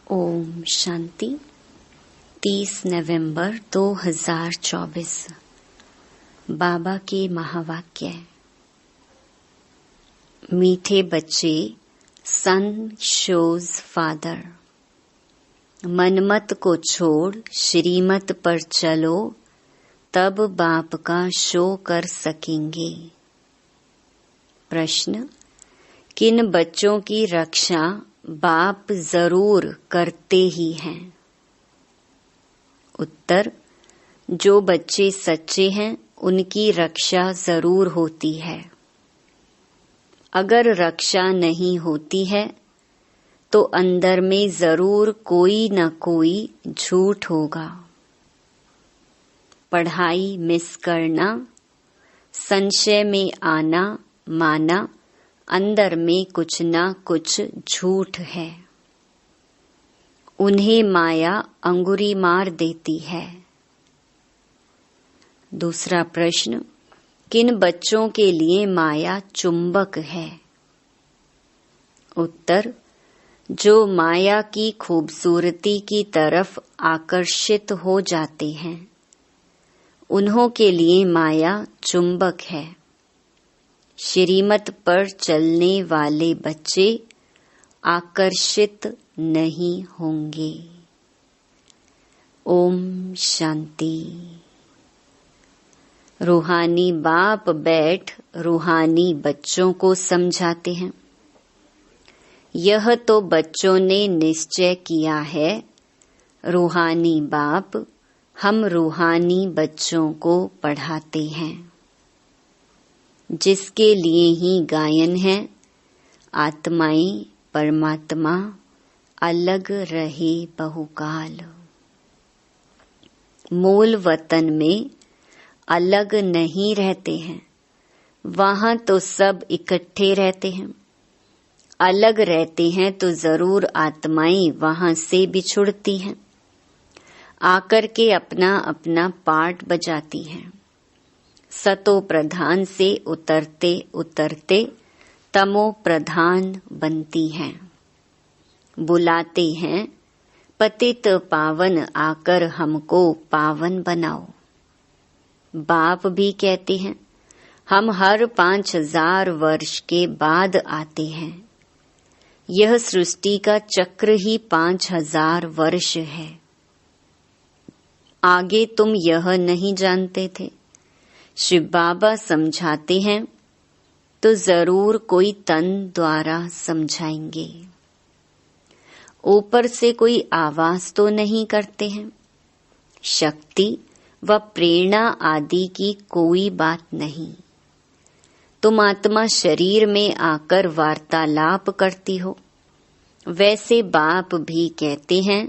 ओम शांति। 30 नवंबर 2024 बाबा के महावाक्य। मीठे बच्चे, सन शोज फादर। मनमत को छोड़ श्रीमत पर चलो, तब बाप का शो कर सकेंगे। प्रश्न: किन बच्चों की रक्षा बाप जरूर करते ही हैं? उत्तर: जो बच्चे सच्चे हैं उनकी रक्षा जरूर होती है। अगर रक्षा नहीं होती है तो अंदर में जरूर कोई न कोई झूठ होगा। पढ़ाई मिस करना, संशय में आना माना, अंदर में कुछ ना कुछ झूठ है। उन्हें माया अंगुरी मार देती है। दूसरा प्रश्न: किन बच्चों के लिए माया चुंबक है? उत्तर: जो माया की खूबसूरती की तरफ आकर्षित हो जाते हैं, उन्हों के लिए माया चुंबक है। श्रीमत पर चलने वाले बच्चे आकर्षित नहीं होंगे। ओम शांति। रूहानी बाप बैठ रूहानी बच्चों को समझाते हैं। यह तो बच्चों ने निश्चय किया है, रूहानी बाप हम रूहानी बच्चों को पढ़ाते हैं। जिसके लिए ही गायन है, आत्माएं परमात्मा अलग रहे बहुकाल। मूल वतन में अलग नहीं रहते हैं, वहां तो सब इकट्ठे रहते हैं। अलग रहते हैं तो जरूर आत्माएं वहां से बिछुड़ती हैं, आकर के अपना अपना पार्ट बजाती हैं। सतो प्रधान से उतरते उतरते तमो प्रधान बनती हैं। बुलाते हैं पतित पावन, आकर हमको पावन बनाओ। बाप भी कहते हैं हम हर 5000 वर्ष के बाद आते हैं। यह सृष्टि का चक्र ही 5000 वर्ष है। आगे तुम यह नहीं जानते थे। शिव बाबा समझाते हैं तो जरूर कोई तन द्वारा समझाएंगे। ऊपर से कोई आवाज तो नहीं करते हैं। शक्ति व प्रेरणा आदि की कोई बात नहीं। तुम आत्मा शरीर में आकर वार्तालाप करती हो। वैसे बाप भी कहते हैं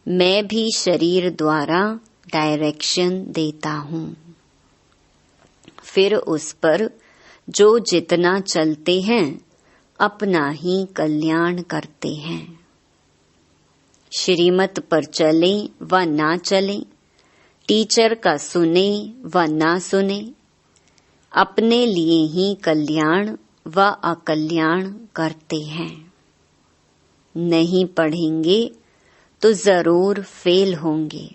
मैं भी शरीर द्वारा डायरेक्शन देता हूँ। फिर उस पर जो जितना चलते हैं अपना ही कल्याण करते हैं। श्रीमत पर चलें व ना चलें, टीचर का सुने व ना सुने, अपने लिए ही कल्याण व अकल्याण करते हैं। नहीं पढ़ेंगे तो जरूर फेल होंगे।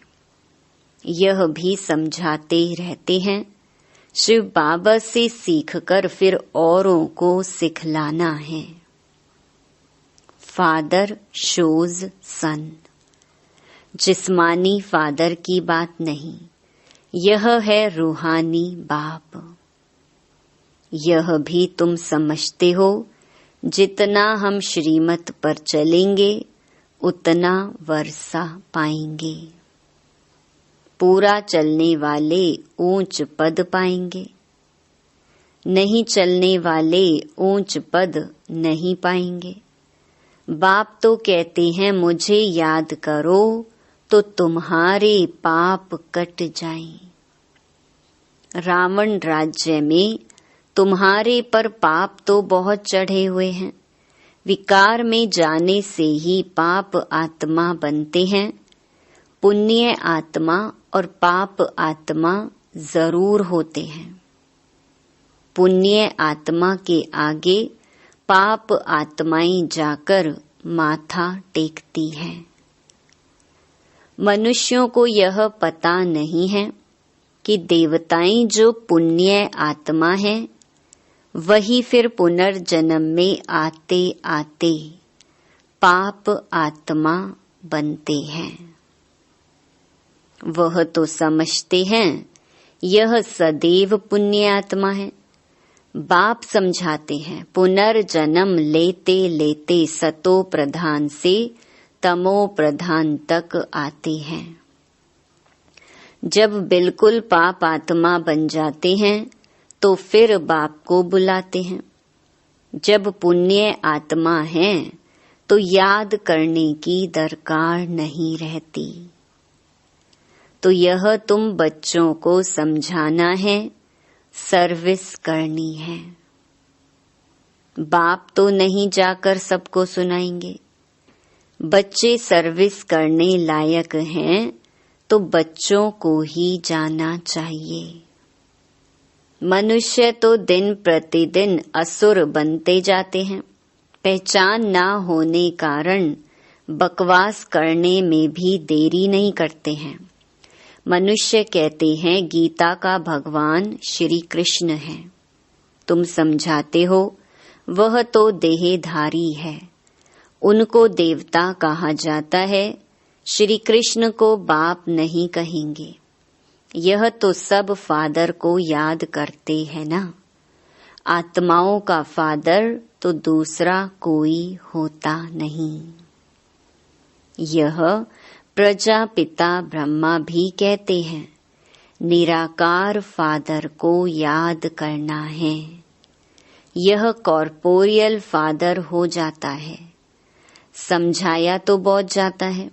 यह भी समझाते रहते हैं। शिव बाबा से सीखकर फिर औरों को सिखलाना है। फादर शोज सन। जिस्मानी फादर की बात नहीं, यह है रूहानी बाप। यह भी तुम समझते हो, जितना हम श्रीमत पर चलेंगे उतना वर्षा पाएंगे। पूरा चलने वाले ऊंच पद पाएंगे, नहीं चलने वाले ऊंच पद नहीं पाएंगे। बाप तो कहते हैं मुझे याद करो तो तुम्हारे पाप कट जाएं। रावण राज्य में तुम्हारे पर पाप तो बहुत चढ़े हुए हैं। विकार में जाने से ही पाप आत्मा बनते हैं। पुण्य आत्मा और पाप आत्मा जरूर होते हैं। पुण्य आत्मा के आगे पाप आत्माएं जाकर माथा टेकती हैं। मनुष्यों को यह पता नहीं है कि देवताएं जो पुण्य आत्मा है वही फिर पुनर्जन्म में आते आते पाप आत्मा बनते हैं। वह तो समझते हैं यह सदैव पुण्य आत्मा है। बाप समझाते हैं पुनर्जन्म लेते लेते सतो प्रधान से तमो प्रधान तक आते हैं। जब बिल्कुल पाप आत्मा बन जाते हैं तो फिर बाप को बुलाते हैं। जब पुण्य आत्मा है तो याद करने की दरकार नहीं रहती। तो यह तुम बच्चों को समझाना है, सर्विस करनी है। बाप तो नहीं जाकर सबको सुनाएंगे। बच्चे सर्विस करने लायक हैं तो बच्चों को ही जाना चाहिए। मनुष्य तो दिन प्रतिदिन असुर बनते जाते हैं। पहचान ना होने कारण बकवास करने में भी देरी नहीं करते हैं। मनुष्य कहते हैं गीता का भगवान श्री कृष्ण है। तुम समझाते हो वह तो देहधारी है, उनको देवता कहा जाता है। श्री कृष्ण को बाप नहीं कहेंगे। यह तो सब फादर को याद करते हैं ना। आत्माओं का फादर तो दूसरा कोई होता नहीं। यह प्रजापिता ब्रह्मा भी कहते हैं निराकार फादर को याद करना है। यह कॉर्पोरियल फादर हो जाता है। समझाया तो बहुत जाता है,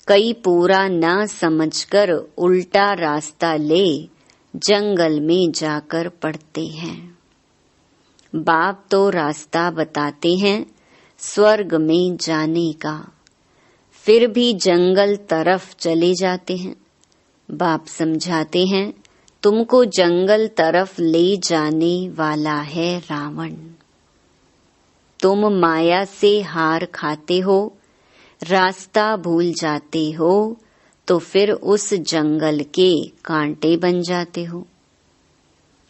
कई पूरा ना समझकर उल्टा रास्ता ले जंगल में जाकर पड़ते हैं। बाप तो रास्ता बताते हैं स्वर्ग में जाने का, फिर भी जंगल तरफ चले जाते हैं। बाप समझाते हैं तुमको जंगल तरफ ले जाने वाला है रावण। तुम माया से हार खाते हो, रास्ता भूल जाते हो तो फिर उस जंगल के कांटे बन जाते हो।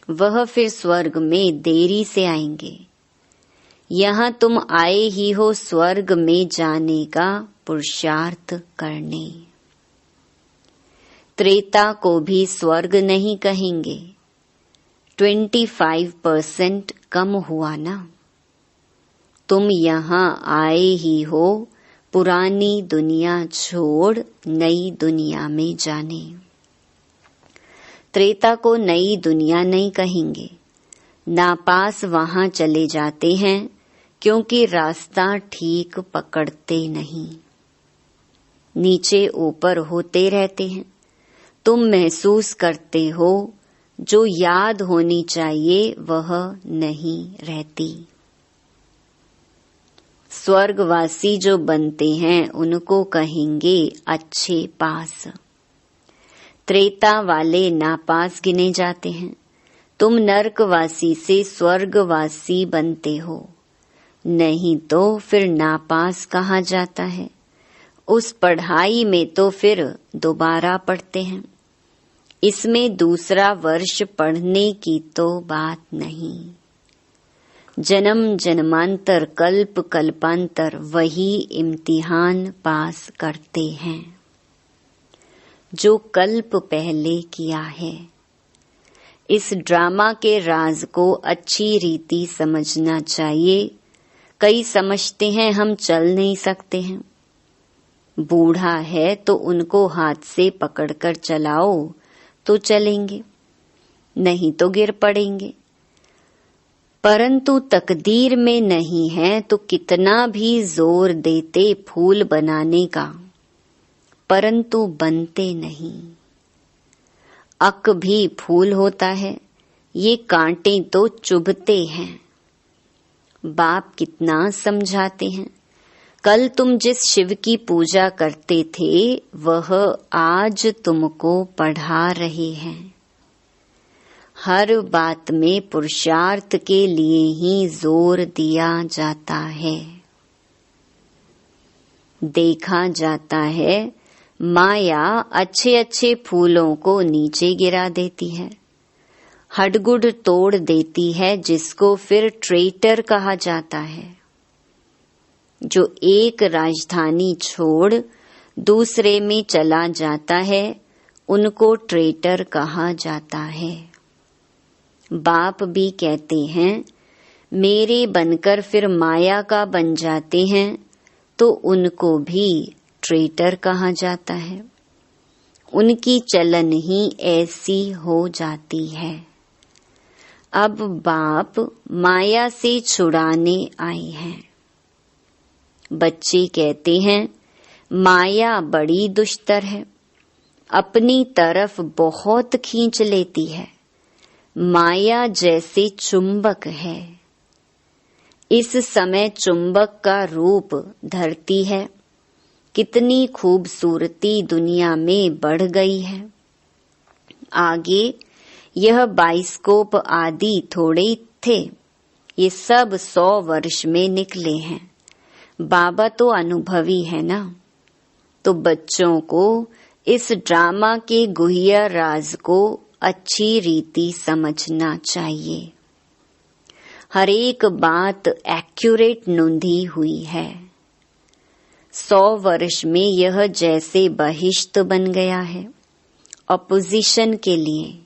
वह फिर स्वर्ग में देरी से आएंगे। यहाँ तुम आए ही हो स्वर्ग में जाने का पुरुषार्थ करने। त्रेता को भी स्वर्ग नहीं कहेंगे। 25% कम हुआ ना। तुम यहाँ आए ही हो पुरानी दुनिया छोड़ नई दुनिया में जाने। त्रेता को नई दुनिया नहीं कहेंगे। नापास वहाँ चले जाते हैं क्योंकि रास्ता ठीक पकड़ते नहीं, नीचे ऊपर होते रहते हैं। तुम महसूस करते हो जो याद होनी चाहिए वह नहीं रहती। स्वर्गवासी जो बनते हैं उनको कहेंगे अच्छे पास। त्रेता वाले नापास गिने जाते हैं। तुम नरकवासी से स्वर्गवासी बनते हो, नहीं तो फिर नापास कहा जाता है। उस पढ़ाई में तो फिर दोबारा पढ़ते हैं। इसमें दूसरा वर्ष पढ़ने की तो बात नहीं। जन्म जन्मांतर कल्प कल्पांतर वही इम्तिहान पास करते हैं जो कल्प पहले किया है। इस ड्रामा के राज को अच्छी रीति समझना चाहिए। कई समझते हैं हम चल नहीं सकते हैं। बूढ़ा है तो उनको हाथ से पकड़कर चलाओ तो चलेंगे, नहीं तो गिर पड़ेंगे। परंतु तकदीर में नहीं है तो कितना भी जोर देते फूल बनाने का, परंतु बनते नहीं। अक भी फूल होता है, ये कांटे तो चुभते हैं। बाप कितना समझाते हैं। कल तुम जिस शिव की पूजा करते थे वह आज तुमको पढ़ा रहे हैं। हर बात में पुरुषार्थ के लिए ही जोर दिया जाता है। देखा जाता है माया अच्छे अच्छे फूलों को नीचे गिरा देती है, हडगुड तोड़ देती है, जिसको फिर ट्रेटर कहा जाता है। जो एक राजधानी छोड़ दूसरे में चला जाता है, उनको ट्रेटर कहा जाता है। बाप भी कहते हैं, मेरे बनकर फिर माया का बन जाते हैं, तो उनको भी ट्रेटर कहा जाता है। उनकी चलन ही ऐसी हो जाती है। अब बाप माया से छुड़ाने आए हैं। बच्चे कहते हैं, माया बड़ी दुष्टर है, अपनी तरफ बहुत खींच लेती है, माया जैसे चुंबक है। इस समय चुंबक का रूप धरती है, कितनी खूबसूरती दुनिया में बढ़ गई है। आगे यह बाइस्कोप आदि थोड़े थे, ये सब 100 वर्ष में निकले हैं। बाबा तो अनुभवी है ना, तो बच्चों को इस ड्रामा के गुह्य राज को अच्छी रीति समझना चाहिए। हर एक बात एक्यूरेट नोंधी हुई है। 100 वर्ष में यह जैसे बहिष्त बन गया है अपोजिशन के लिए,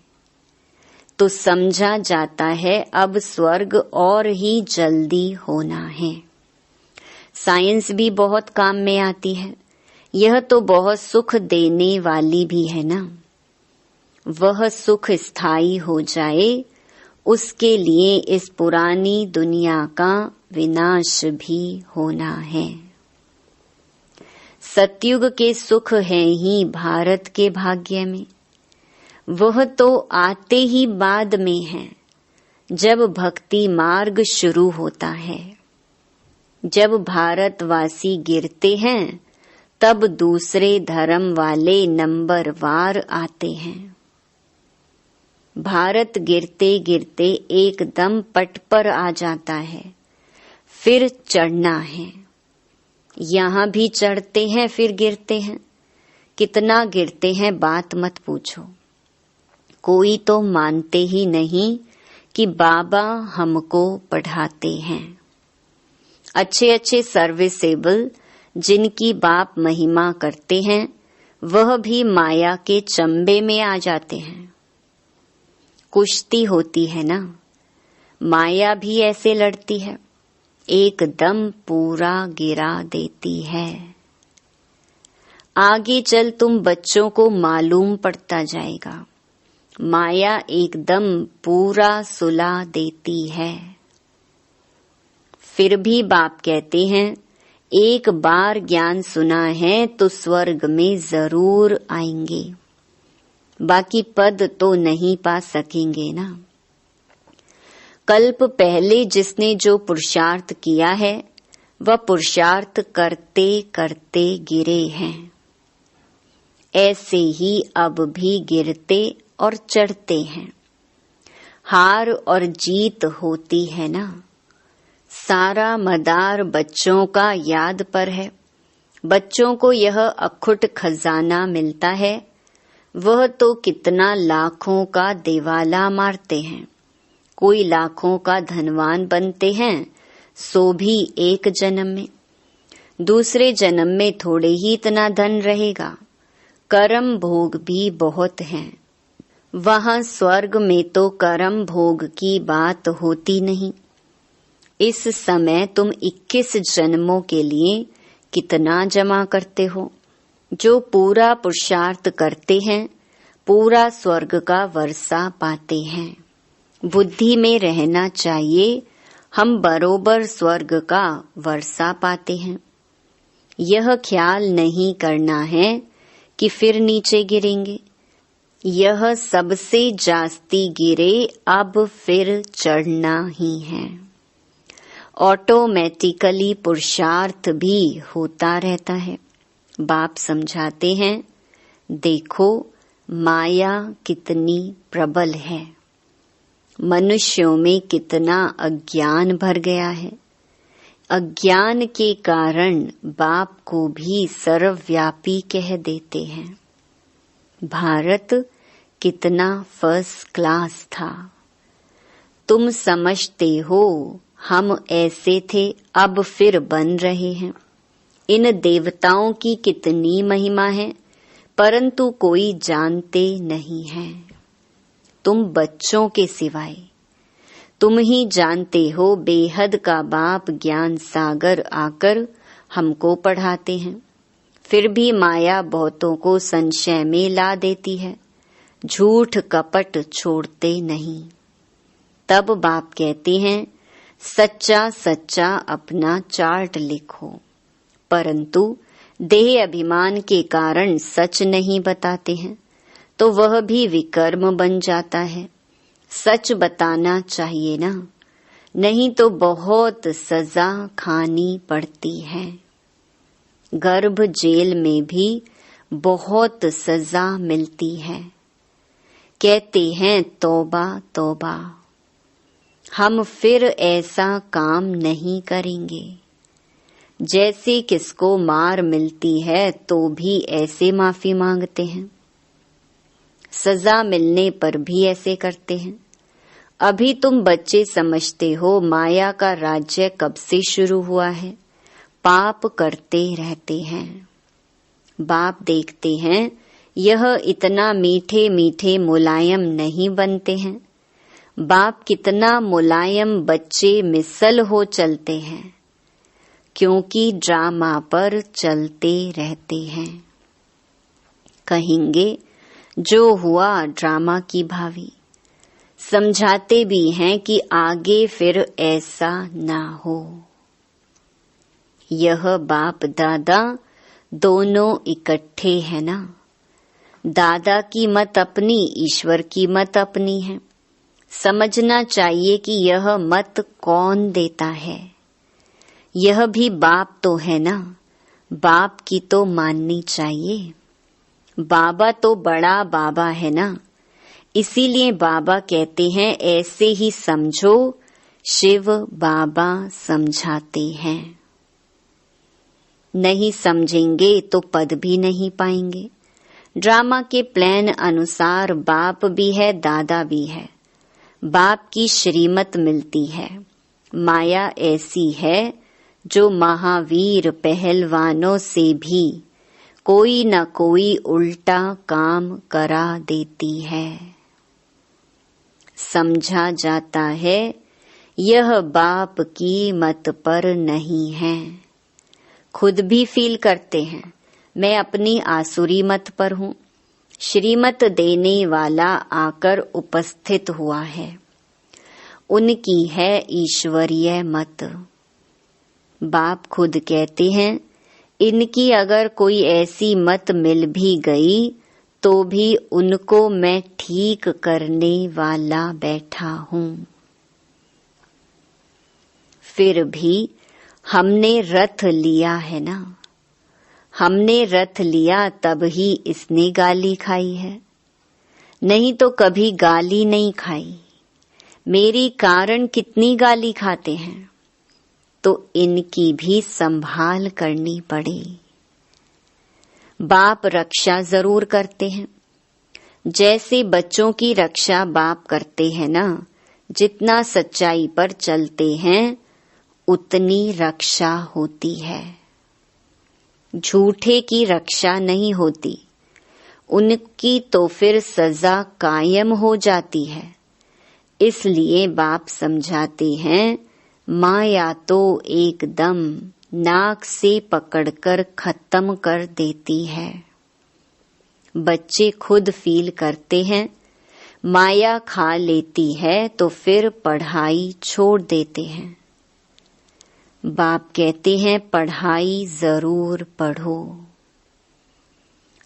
तो समझा जाता है अब स्वर्ग और ही जल्दी होना है। साइंस भी बहुत काम में आती है, यह तो बहुत सुख देने वाली भी है ना। वह सुख स्थायी हो जाए, उसके लिए इस पुरानी दुनिया का विनाश भी होना है। सतयुग के सुख हैं ही भारत के भाग्य में, वह तो आते ही बाद में है, जब भक्ति मार्ग शुरू होता है। जब भारतवासी गिरते हैं, तब दूसरे धर्म वाले नंबरवार आते हैं। भारत गिरते गिरते एकदम पट पर आ जाता है, फिर चढ़ना है। यहाँ भी चढ़ते हैं, फिर गिरते हैं। कितना गिरते हैं बात मत पूछो। कोई तो मानते ही नहीं कि बाबा हमको पढ़ाते हैं। अच्छे अच्छे सर्विसेबल जिनकी बाप महिमा करते हैं, वह भी माया के चंबे में आ जाते हैं। कुश्ती होती है ना, माया भी ऐसे लड़ती है, एकदम पूरा गिरा देती है। आगे चल तुम बच्चों को मालूम पड़ता जाएगा, माया एकदम पूरा सुला देती है। फिर भी बाप कहते हैं, एक बार ज्ञान सुना है तो स्वर्ग में जरूर आएंगे, बाकी पद तो नहीं पा सकेंगे ना। कल्प पहले जिसने जो पुरुषार्थ किया है, वह पुरुषार्थ करते करते गिरे हैं। ऐसे ही अब भी गिरते और चढ़ते हैं। हार और जीत होती है ना। सारा मदार बच्चों का याद पर है। बच्चों को यह अखुट खजाना मिलता है, वह तो कितना लाखों का दिवाला मारते हैं। कोई लाखों का धनवान बनते हैं, सो भी एक जन्म में। दूसरे जन्म में थोड़े ही इतना धन रहेगा। कर्म भोग भी बहुत हैं। वहाँ स्वर्ग में तो कर्म भोग की बात होती नहीं। इस समय तुम 21 जन्मों के लिए कितना जमा करते हो? जो पूरा पुरुषार्थ करते हैं, पूरा स्वर्ग का वर्षा पाते हैं। बुद्धि में रहना चाहिए, हम बरोबर स्वर्ग का वर्षा पाते हैं। यह ख्याल नहीं करना है कि फिर नीचे गिरेंगे। यह सबसे जास्ती गिरे, अब फिर चढ़ना ही है। ऑटोमेटिकली पुरुषार्थ भी होता रहता है। बाप समझाते हैं, देखो माया कितनी प्रबल है, मनुष्यों में कितना अज्ञान भर गया है। अज्ञान के कारण बाप को भी सर्वव्यापी कह देते हैं। भारत कितना फर्स्ट क्लास था। तुम समझते हो हम ऐसे थे, अब फिर बन रहे हैं। इन देवताओं की कितनी महिमा है, परंतु कोई जानते नहीं है। तुम बच्चों के सिवाय तुम ही जानते हो। बेहद का बाप ज्ञान सागर आकर हमको पढ़ाते हैं, फिर भी माया बहुतों को संशय में ला देती है। झूठ कपट छोड़ते नहीं। तब बाप कहते हैं सच्चा सच्चा अपना चार्ट लिखो, परंतु देह अभिमान के कारण सच नहीं बताते हैं तो वह भी विकर्म बन जाता है। सच बताना चाहिए ना, नहीं तो बहुत सजा खानी पड़ती है। गर्भ जेल में भी बहुत सजा मिलती है। कहते हैं तौबा तौबा। हम फिर ऐसा काम नहीं करेंगे। जैसे किसको मार मिलती है तो भी ऐसे माफी मांगते हैं, सजा मिलने पर भी ऐसे करते हैं। अभी तुम बच्चे समझते हो माया का राज्य कब से शुरू हुआ है। पाप करते रहते हैं। बाप देखते हैं यह इतना मीठे मीठे मुलायम नहीं बनते हैं। बाप कितना मुलायम बच्चे मिसल हो चलते हैं, क्योंकि ड्रामा पर चलते रहते हैं। कहेंगे जो हुआ ड्रामा की भावी। समझाते भी हैं कि आगे फिर ऐसा ना हो। यह बाप दादा दोनों इकट्ठे हैं ना। दादा की मत अपनी, ईश्वर की मत अपनी है। समझना चाहिए कि यह मत कौन देता है। यह भी बाप तो है ना, बाप की तो माननी चाहिए। बाबा तो बड़ा बाबा है ना, इसीलिए बाबा कहते हैं ऐसे ही समझो। शिव बाबा समझाते हैं। नहीं समझेंगे तो पद भी नहीं पाएंगे। ड्रामा के प्लान अनुसार बाप भी है, दादा भी है। बाप की श्रीमत मिलती है। माया ऐसी है जो महावीर पहलवानों से भी कोई न कोई उल्टा काम करा देती है। समझा जाता है यह बाप की मत पर नहीं है। खुद भी फील करते हैं मैं अपनी आसुरी मत पर हूँ। श्रीमत देने वाला आकर उपस्थित हुआ है, उनकी है ईश्वरीय मत। बाप खुद कहते हैं इनकी अगर कोई ऐसी मत मिल भी गई तो भी उनको मैं ठीक करने वाला बैठा हूँ। फिर भी हमने रथ लिया है ना। हमने रथ लिया तब ही इसने गाली खाई है, नहीं तो कभी गाली नहीं खाई। मेरी कारण कितनी गाली खाते हैं, तो इनकी भी संभाल करनी पड़े। बाप रक्षा जरूर करते हैं, जैसे बच्चों की रक्षा बाप करते हैं ना। जितना सच्चाई पर चलते हैं उतनी रक्षा होती है। झूठे की रक्षा नहीं होती, उनकी तो फिर सजा कायम हो जाती है। इसलिए बाप समझाते हैं माया तो एकदम नाक से पकड़कर खत्म कर देती है। बच्चे खुद फील करते हैं माया खा लेती है तो फिर पढ़ाई छोड़ देते हैं। बाप कहते हैं पढ़ाई जरूर पढ़ो।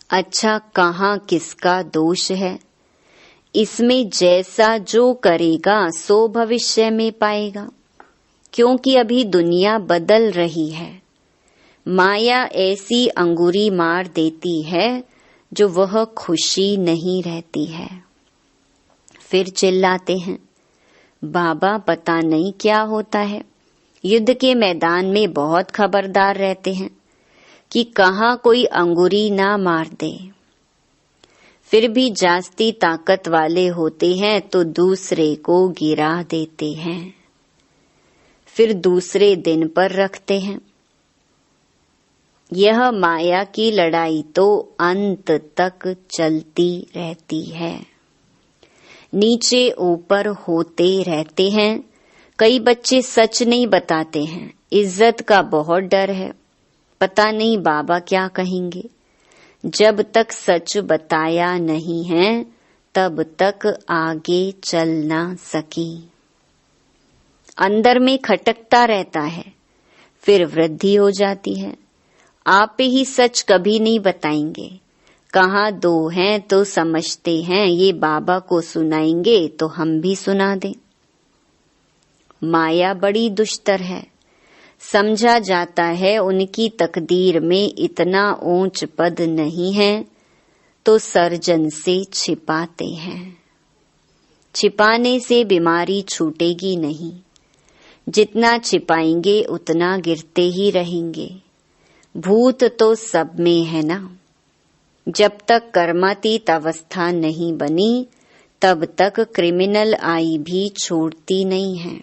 अच्छा कहाँ किसका दोष है। इसमें जैसा जो करेगा सो भविष्य में पाएगा, क्योंकि अभी दुनिया बदल रही है। माया ऐसी अंगूरी मार देती है जो वह खुशी नहीं रहती है। फिर चिल्लाते हैं बाबा पता नहीं क्या होता है, युद्ध के मैदान में बहुत खबरदार रहते हैं कि कहाँ कोई अंगुरी ना मार दे। फिर भी जास्ती ताकत वाले होते हैं तो दूसरे को गिरा देते हैं, फिर दूसरे दिन पर रखते हैं। यह माया की लड़ाई तो अंत तक चलती रहती है, नीचे ऊपर होते रहते हैं। कई बच्चे सच नहीं बताते हैं, इज्जत का बहुत डर है, पता नहीं बाबा क्या कहेंगे। जब तक सच बताया नहीं है तब तक आगे चल ना सकी। अंदर में खटकता रहता है, फिर वृद्धि हो जाती है। आप ही सच कभी नहीं बताएंगे। कहाँ दो हैं तो समझते हैं ये बाबा को सुनाएंगे तो हम भी सुना दें। माया बड़ी दुष्टर है। समझा जाता है उनकी तकदीर में इतना ऊंच पद नहीं है तो सर्जन से छिपाते हैं। छिपाने से बीमारी छूटेगी नहीं, जितना छिपाएंगे उतना गिरते ही रहेंगे। भूत तो सब में है ना। जब तक कर्मातीत अवस्था नहीं बनी तब तक क्रिमिनल आई भी छोड़ती नहीं है।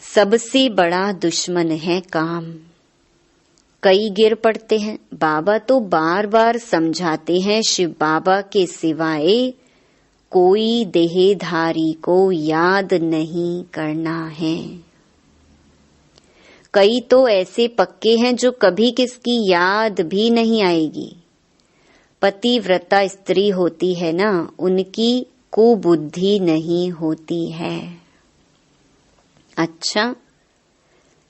सबसे बड़ा दुश्मन है काम। कई गिर पड़ते हैं। बाबा तो बार बार समझाते हैं शिव बाबा के सिवाय कोई देहधारी को याद नहीं करना है। कई तो ऐसे पक्के हैं जो कभी किसकी याद भी नहीं आएगी। पतिव्रता स्त्री होती है ना, उनकी कुबुद्धि नहीं होती है। अच्छा,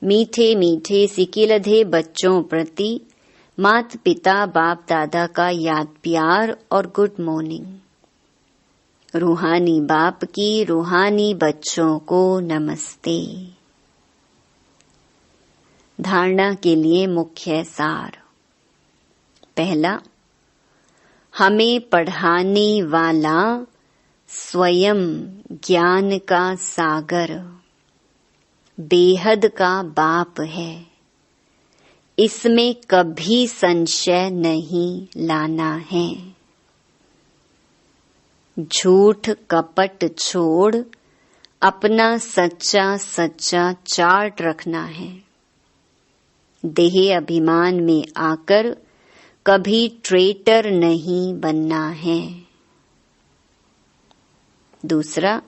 मीठे मीठे सिकिलधे बच्चों प्रति माता पिता बाप दादा का याद प्यार और गुड मॉर्निंग। रूहानी बाप की रूहानी बच्चों को नमस्ते। धारणा के लिए मुख्य सार। पहला, हमें पढ़ाने वाला स्वयं ज्ञान का सागर बेहद का बाप है। इसमें कभी संशय नहीं लाना है। झूठ कपट छोड़ अपना सच्चा सच्चा चार्ट रखना है। देह अभिमान में आकर कभी ट्रेटर नहीं बनना है। दूसरा,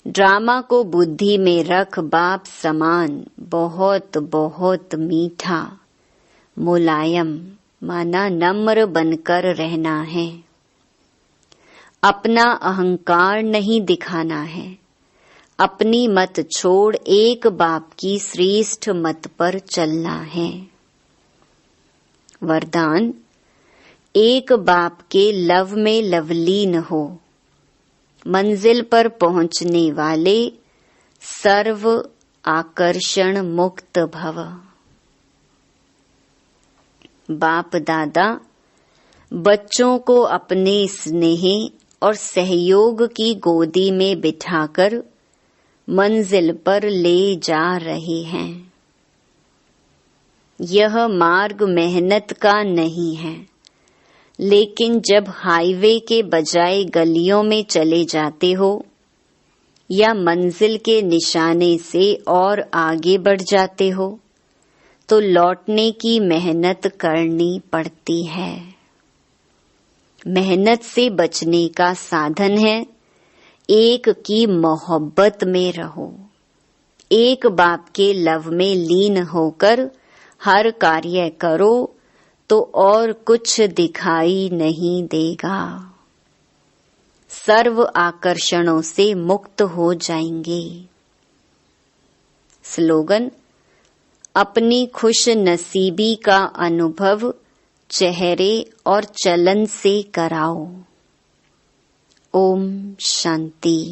ड्रामा को बुद्धि में रख बाप समान बहुत बहुत मीठा मुलायम माना नम्र बनकर रहना है। अपना अहंकार नहीं दिखाना है। अपनी मत छोड़ एक बाप की श्रेष्ठ मत पर चलना है। वरदान, एक बाप के लव में लवलीन हो। मंजिल पर पहुंचने वाले सर्व आकर्षण मुक्त भव। बाप दादा बच्चों को अपने स्नेह और सहयोग की गोदी में बिठाकर मंजिल पर ले जा रहे हैं। यह मार्ग मेहनत का नहीं है, लेकिन जब हाईवे के बजाय गलियों में चले जाते हो या मंजिल के निशाने से और आगे बढ़ जाते हो तो लौटने की मेहनत करनी पड़ती है। मेहनत से बचने का साधन है एक की मोहब्बत में रहो। एक बाप के लव में लीन होकर हर कार्य करो तो और कुछ दिखाई नहीं देगा। सर्व आकर्षणों से मुक्त हो जाएंगे। स्लोगन, अपनी खुश नसीबी का अनुभव चेहरे और चलन से कराओ। ओम शांति।